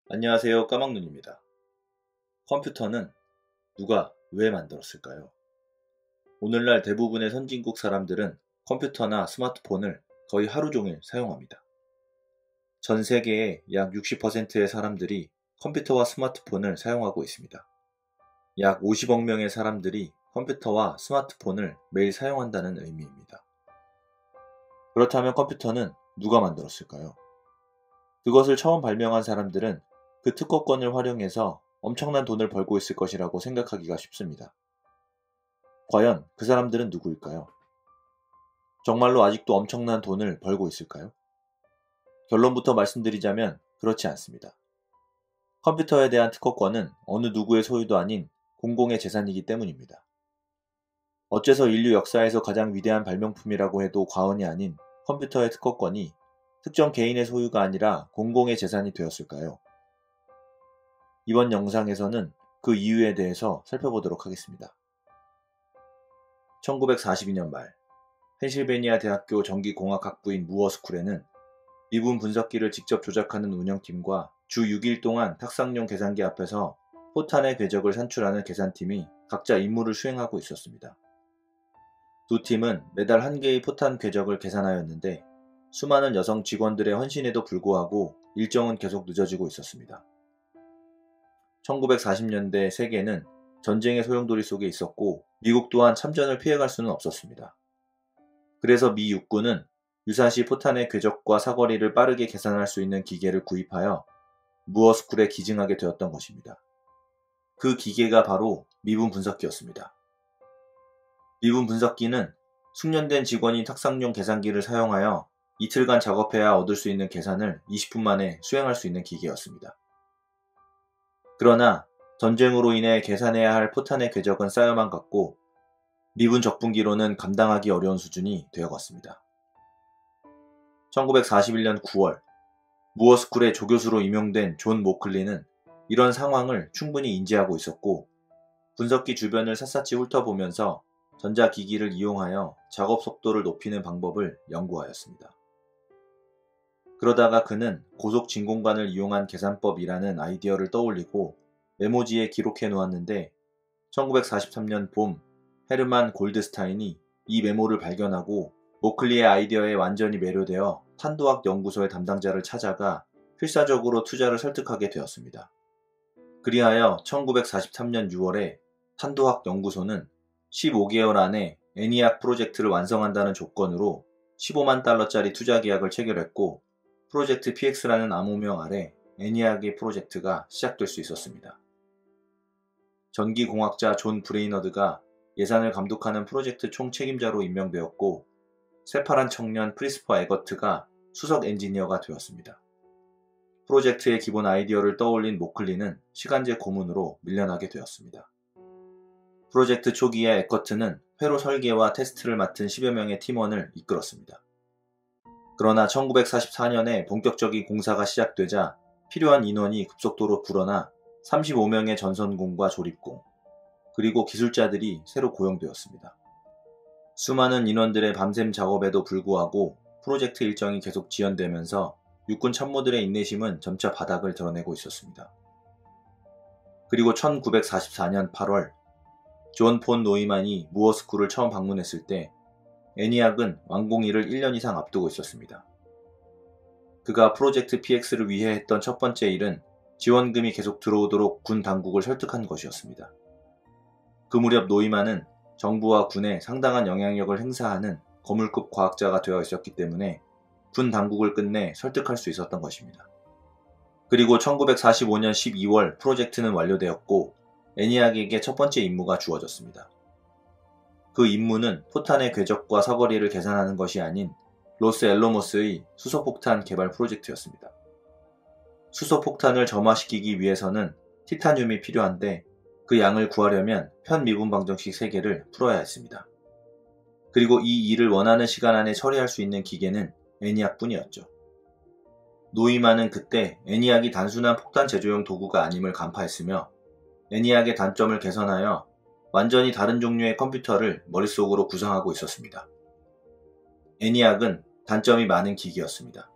안녕하세요. 까막눈입니다. 컴퓨터는 누가 왜 만들었을까요? 오늘날 대부분의 선진국 사람들은 컴퓨터나 스마트폰을 거의 하루 종일 사용합니다. 전 세계의 약 60%의 사람들이 컴퓨터와 스마트폰을 사용하고 있습니다. 약 50억 명의 사람들이 컴퓨터와 스마트폰을 매일 사용한다는 의미입니다. 그렇다면 컴퓨터는 누가 만들었을까요? 그것을 처음 발명한 사람들은 그 특허권을 활용해서 엄청난 돈을 벌고 있을 것이라고 생각하기가 쉽습니다. 과연 그 사람들은 누구일까요? 정말로 아직도 엄청난 돈을 벌고 있을까요? 결론부터 말씀드리자면 그렇지 않습니다. 컴퓨터에 대한 특허권은 어느 누구의 소유도 아닌 공공의 재산이기 때문입니다. 어째서 인류 역사에서 가장 위대한 발명품이라고 해도 과언이 아닌 컴퓨터의 특허권이 특정 개인의 소유가 아니라 공공의 재산이 되었을까요? 이번 영상에서는 그 이유에 대해서 살펴보도록 하겠습니다. 1942년 말 펜실베니아 대학교 전기공학학부인 무어스쿨에는 미분 분석기를 직접 조작하는 운영팀과 주 6일 동안 탁상용 계산기 앞에서 포탄의 궤적을 산출하는 계산팀이 각자 임무를 수행하고 있었습니다. 두 팀은 매달 한 개의 포탄 궤적을 계산하였는데 수많은 여성 직원들의 헌신에도 불구하고 일정은 계속 늦어지고 있었습니다. 1940년대 세계는 전쟁의 소용돌이 속에 있었고 미국 또한 참전을 피해갈 수는 없었습니다. 그래서 미 육군은 유사시 포탄의 궤적과 사거리를 빠르게 계산할 수 있는 기계를 구입하여 무어스쿨에 기증하게 되었던 것입니다. 그 기계가 바로 미분 분석기였습니다. 미분 분석기는 숙련된 직원이 탁상용 계산기를 사용하여 이틀간 작업해야 얻을 수 있는 계산을 20분 만에 수행할 수 있는 기계였습니다. 그러나 전쟁으로 인해 계산해야 할 포탄의 궤적은 쌓여만 갔고 미분 적분기로는 감당하기 어려운 수준이 되어갔습니다. 1941년 9월 무어스쿨의 조교수로 임용된 존 모클리는 이런 상황을 충분히 인지하고 있었고 분석기 주변을 샅샅이 훑어보면서 전자기기를 이용하여 작업 속도를 높이는 방법을 연구하였습니다. 그러다가 그는 고속 진공관을 이용한 계산법이라는 아이디어를 떠올리고 메모지에 기록해 놓았는데 1943년 봄 헤르만 골드스타인이 이 메모를 발견하고 모클리의 아이디어에 완전히 매료되어 탄도학 연구소의 담당자를 찾아가 필사적으로 투자를 설득하게 되었습니다. 그리하여 1943년 6월에 탄도학 연구소는 15개월 안에 애니악 프로젝트를 완성한다는 조건으로 15만 달러짜리 투자 계약을 체결했고 프로젝트 PX라는 암호명 아래 애니악의 프로젝트가 시작될 수 있었습니다. 전기공학자 존 브레이너드가 예산을 감독하는 프로젝트 총책임자로 임명되었고 새파란 청년 프리스퍼 에거트가 수석 엔지니어가 되었습니다. 프로젝트의 기본 아이디어를 떠올린 모클리는 시간제 고문으로 밀려나게 되었습니다. 프로젝트 초기에 에거트는 회로 설계와 테스트를 맡은 10여 명의 팀원을 이끌었습니다. 그러나 1944년에 본격적인 공사가 시작되자 필요한 인원이 급속도로 불어나 35명의 전선공과 조립공, 그리고 기술자들이 새로 고용되었습니다. 수많은 인원들의 밤샘 작업에도 불구하고 프로젝트 일정이 계속 지연되면서 육군 참모들의 인내심은 점차 바닥을 드러내고 있었습니다. 그리고 1944년 8월 존 폰 노이만이 무어스쿨을 처음 방문했을 때 애니악은 완공일을 1년 이상 앞두고 있었습니다. 그가 프로젝트 PX를 위해 했던 첫 번째 일은 지원금이 계속 들어오도록 군 당국을 설득한 것이었습니다. 그 무렵 노이만은 정부와 군에 상당한 영향력을 행사하는 거물급 과학자가 되어 있었기 때문에 군 당국을 끝내 설득할 수 있었던 것입니다. 그리고 1945년 12월 프로젝트는 완료되었고 애니악에게 첫 번째 임무가 주어졌습니다. 그 임무는 포탄의 궤적과 사거리를 계산하는 것이 아닌 로스앨로모스의 수소폭탄 개발 프로젝트였습니다. 수소폭탄을 점화시키기 위해서는 티타늄이 필요한데 그 양을 구하려면 편미분 방정식 3개를 풀어야 했습니다. 그리고 이 일을 원하는 시간 안에 처리할 수 있는 기계는 애니악뿐이었죠. 노이만은 그때 애니악이 단순한 폭탄 제조용 도구가 아님을 간파했으며 애니악의 단점을 개선하여 완전히 다른 종류의 컴퓨터를 머릿속으로 구성하고 있었습니다. 애니악은 단점이 많은 기기였습니다.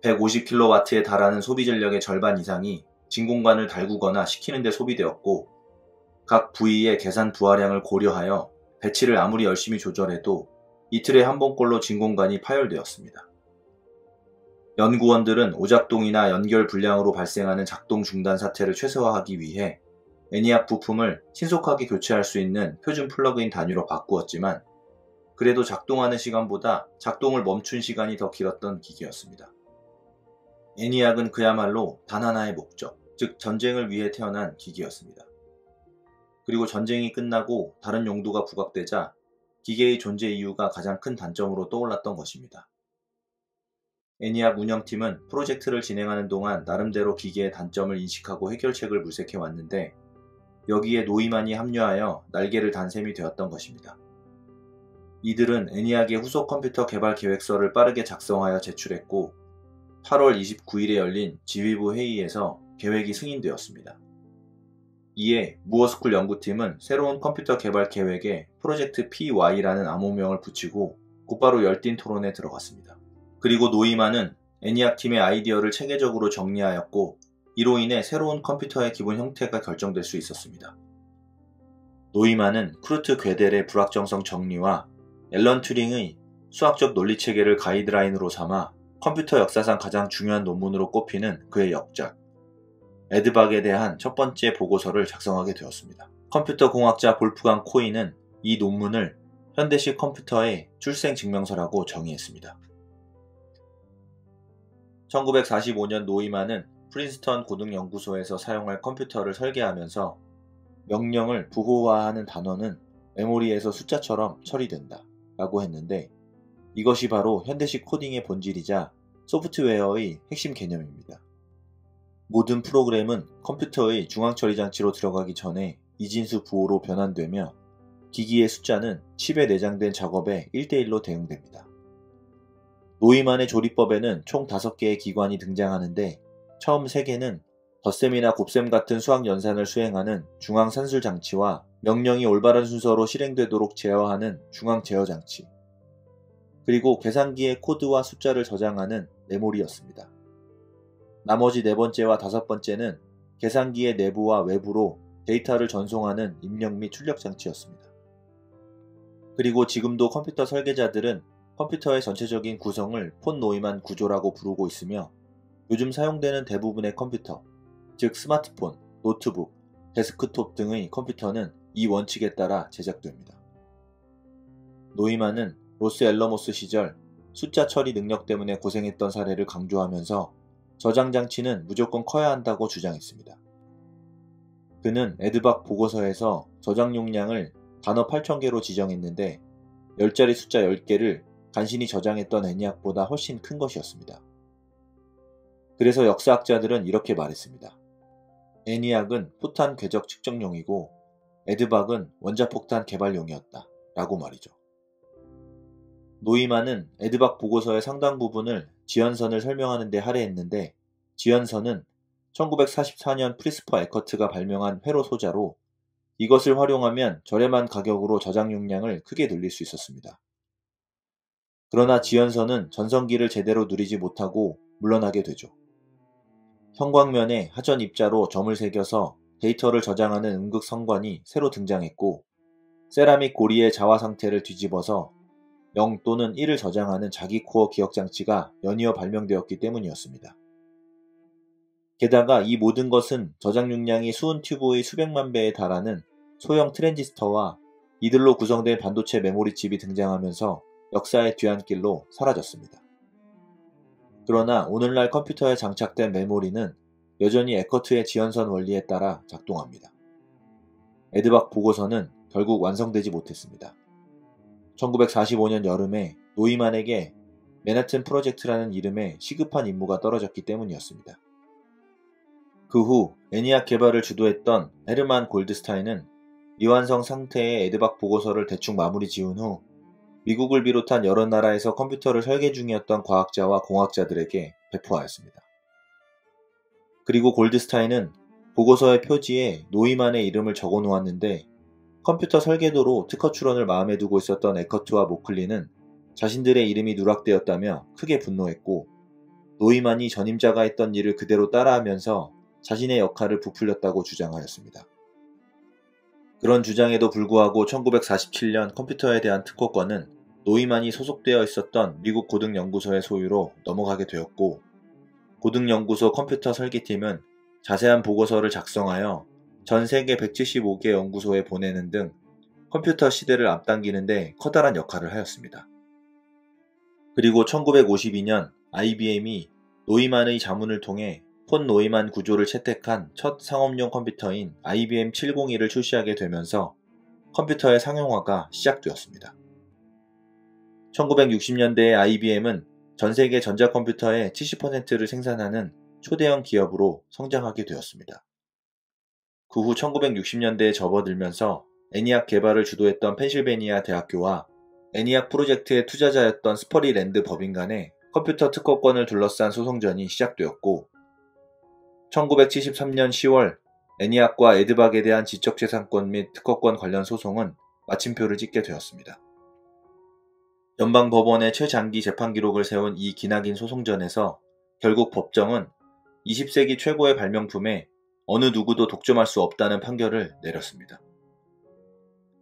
150kW에 달하는 소비 전력의 절반 이상이 진공관을 달구거나 식히는 데 소비되었고, 각 부위의 계산 부하량을 고려하여 배치를 아무리 열심히 조절해도 이틀에 한 번꼴로 진공관이 파열되었습니다. 연구원들은 오작동이나 연결 불량으로 발생하는 작동 중단 사태를 최소화하기 위해 애니악 부품을 신속하게 교체할 수 있는 표준 플러그인 단위로 바꾸었지만, 그래도 작동하는 시간보다 작동을 멈춘 시간이 더 길었던 기기였습니다. 애니악은 그야말로 단 하나의 목적, 즉 전쟁을 위해 태어난 기기였습니다. 그리고 전쟁이 끝나고 다른 용도가 부각되자 기계의 존재 이유가 가장 큰 단점으로 떠올랐던 것입니다. 애니악 운영팀은 프로젝트를 진행하는 동안 나름대로 기계의 단점을 인식하고 해결책을 물색해 왔는데, 여기에 노이만이 합류하여 날개를 단 셈이 되었던 것입니다. 이들은 애니악의 후속 컴퓨터 개발 계획서를 빠르게 작성하여 제출했고, 8월 29일에 열린 지휘부 회의에서 계획이 승인되었습니다. 이에 무어스쿨 연구팀은 새로운 컴퓨터 개발 계획에 프로젝트 PY라는 암호명을 붙이고 곧바로 열띤 토론에 들어갔습니다. 그리고 노이만은 애니악 팀의 아이디어를 체계적으로 정리하였고, 이로 인해 새로운 컴퓨터의 기본 형태가 결정될 수 있었습니다. 노이만은 쿠르트 괴델의 불확정성 정리와 앨런 튜링의 수학적 논리체계를 가이드라인으로 삼아 컴퓨터 역사상 가장 중요한 논문으로 꼽히는 그의 역작 에드박에 대한 첫 번째 보고서를 작성하게 되었습니다. 컴퓨터 공학자 볼프강 코이는 이 논문을 현대식 컴퓨터의 출생 증명서라고 정의했습니다. 1945년 노이만은 프린스턴 고등연구소에서 사용할 컴퓨터를 설계하면서 명령을 부호화하는 단어는 메모리에서 숫자처럼 처리된다 라고 했는데, 이것이 바로 현대식 코딩의 본질이자 소프트웨어의 핵심 개념입니다. 모든 프로그램은 컴퓨터의 중앙처리 장치로 들어가기 전에 이진수 부호로 변환되며, 기기의 숫자는 칩에 내장된 작업에 1대1로 대응됩니다. 노이만의 조리법에는 총 5개의 기관이 등장하는데, 처음 3개는 덧셈이나 곱셈 같은 수학 연산을 수행하는 중앙 산술 장치와 명령이 올바른 순서로 실행되도록 제어하는 중앙 제어 장치, 그리고 계산기의 코드와 숫자를 저장하는 메모리였습니다. 나머지 4번째와 5번째는 계산기의 내부와 외부로 데이터를 전송하는 입력 및 출력 장치였습니다. 그리고 지금도 컴퓨터 설계자들은 컴퓨터의 전체적인 구성을 폰 노이만 구조라고 부르고 있으며, 요즘 사용되는 대부분의 컴퓨터, 즉 스마트폰, 노트북, 데스크톱 등의 컴퓨터는 이 원칙에 따라 제작됩니다. 노이만은 로스 앨러모스 시절 숫자 처리 능력 때문에 고생했던 사례를 강조하면서 저장 장치는 무조건 커야 한다고 주장했습니다. 그는 에드박 보고서에서 저장 용량을 단어 8,000개로 지정했는데, 10자리 숫자 10개를 간신히 저장했던 애니악보다 훨씬 큰 것이었습니다. 그래서 역사학자들은 이렇게 말했습니다. 애니악은 포탄 궤적 측정용이고 에드박은 원자폭탄 개발용이었다 라고 말이죠. 노이만은 에드박 보고서의 상당 부분을 지연선을 설명하는 데 할애했는데, 지연선은 1944년 프리스퍼 에커트가 발명한 회로 소자로, 이것을 활용하면 저렴한 가격으로 저장 용량을 크게 늘릴 수 있었습니다. 그러나 지연선은 전성기를 제대로 누리지 못하고 물러나게 되죠. 형광면에 하전 입자로 점을 새겨서 데이터를 저장하는 음극성관이 새로 등장했고, 세라믹 고리의 자화 상태를 뒤집어서 0 또는 1을 저장하는 자기 코어 기억장치가 연이어 발명되었기 때문이었습니다. 게다가 이 모든 것은 저장 용량이 수은 튜브의 수백만 배에 달하는 소형 트랜지스터와 이들로 구성된 반도체 메모리 칩이 등장하면서 역사의 뒤안길로 사라졌습니다. 그러나 오늘날 컴퓨터에 장착된 메모리는 여전히 에커트의 지연선 원리에 따라 작동합니다. 에드박 보고서는 결국 완성되지 못했습니다. 1945년 여름에 노이만에게 맨하튼 프로젝트라는 이름의 시급한 임무가 떨어졌기 때문이었습니다. 그 후 애니악 개발을 주도했던 헤르만 골드스타인은 미완성 상태의 에드박 보고서를 대충 마무리 지은 후 미국을 비롯한 여러 나라에서 컴퓨터를 설계 중이었던 과학자와 공학자들에게 배포하였습니다. 그리고 골드스타인은 보고서의 표지에 노이만의 이름을 적어 놓았는데, 컴퓨터 설계도로 특허 출원을 마음에 두고 있었던 에커트와 모클리는 자신들의 이름이 누락되었다며 크게 분노했고, 노이만이 전임자가 했던 일을 그대로 따라하면서 자신의 역할을 부풀렸다고 주장하였습니다. 그런 주장에도 불구하고 1947년 컴퓨터에 대한 특허권은 노이만이 소속되어 있었던 미국 고등연구소의 소유로 넘어가게 되었고, 고등연구소 컴퓨터 설계팀은 자세한 보고서를 작성하여 전 세계 175개 연구소에 보내는 등 컴퓨터 시대를 앞당기는 데 커다란 역할을 하였습니다. 그리고 1952년 IBM이 노이만의 자문을 통해 폰 노이만 구조를 채택한 첫 상업용 컴퓨터인 IBM 701을 출시하게 되면서 컴퓨터의 상용화가 시작되었습니다. 1960년대에 IBM은 전 세계 전자컴퓨터의 70%를 생산하는 초대형 기업으로 성장하게 되었습니다. 그 후 1960년대에 접어들면서 애니악 개발을 주도했던 펜실베니아 대학교와 애니악 프로젝트의 투자자였던 스퍼리랜드 법인 간의 컴퓨터 특허권을 둘러싼 소송전이 시작되었고, 1973년 10월 애니악과 에드박에 대한 지적재산권 및 특허권 관련 소송은 마침표를 찍게 되었습니다. 연방법원의 최장기 재판 기록을 세운 이 기나긴 소송전에서 결국 법정은 20세기 최고의 발명품에 어느 누구도 독점할 수 없다는 판결을 내렸습니다.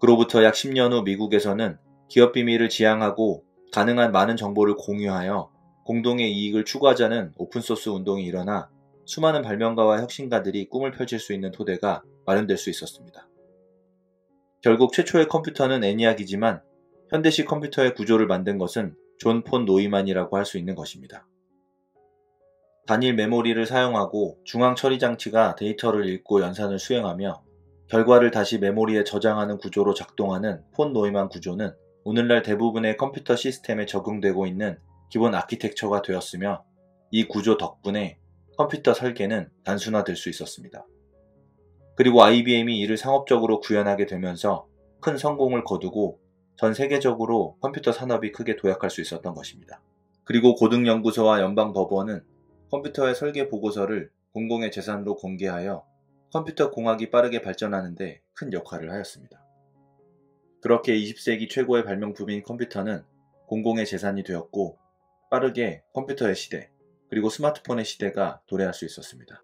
그로부터 약 10년 후 미국에서는 기업 비밀을 지향하고 가능한 많은 정보를 공유하여 공동의 이익을 추구하자는 오픈소스 운동이 일어나 수많은 발명가와 혁신가들이 꿈을 펼칠 수 있는 토대가 마련될 수 있었습니다. 결국 최초의 컴퓨터는 애니악이지만 현대식 컴퓨터의 구조를 만든 것은 존 폰 노이만이라고 할 수 있는 것입니다. 단일 메모리를 사용하고 중앙 처리 장치가 데이터를 읽고 연산을 수행하며 결과를 다시 메모리에 저장하는 구조로 작동하는 폰 노이만 구조는 오늘날 대부분의 컴퓨터 시스템에 적용되고 있는 기본 아키텍처가 되었으며, 이 구조 덕분에 컴퓨터 설계는 단순화될 수 있었습니다. 그리고 IBM이 이를 상업적으로 구현하게 되면서 큰 성공을 거두고 전 세계적으로 컴퓨터 산업이 크게 도약할 수 있었던 것입니다. 그리고 고등연구소와 연방법원은 컴퓨터의 설계 보고서를 공공의 재산으로 공개하여 컴퓨터 공학이 빠르게 발전하는 데 큰 역할을 하였습니다. 그렇게 20세기 최고의 발명품인 컴퓨터는 공공의 재산이 되었고, 빠르게 컴퓨터의 시대, 그리고 스마트폰의 시대가 도래할 수 있었습니다.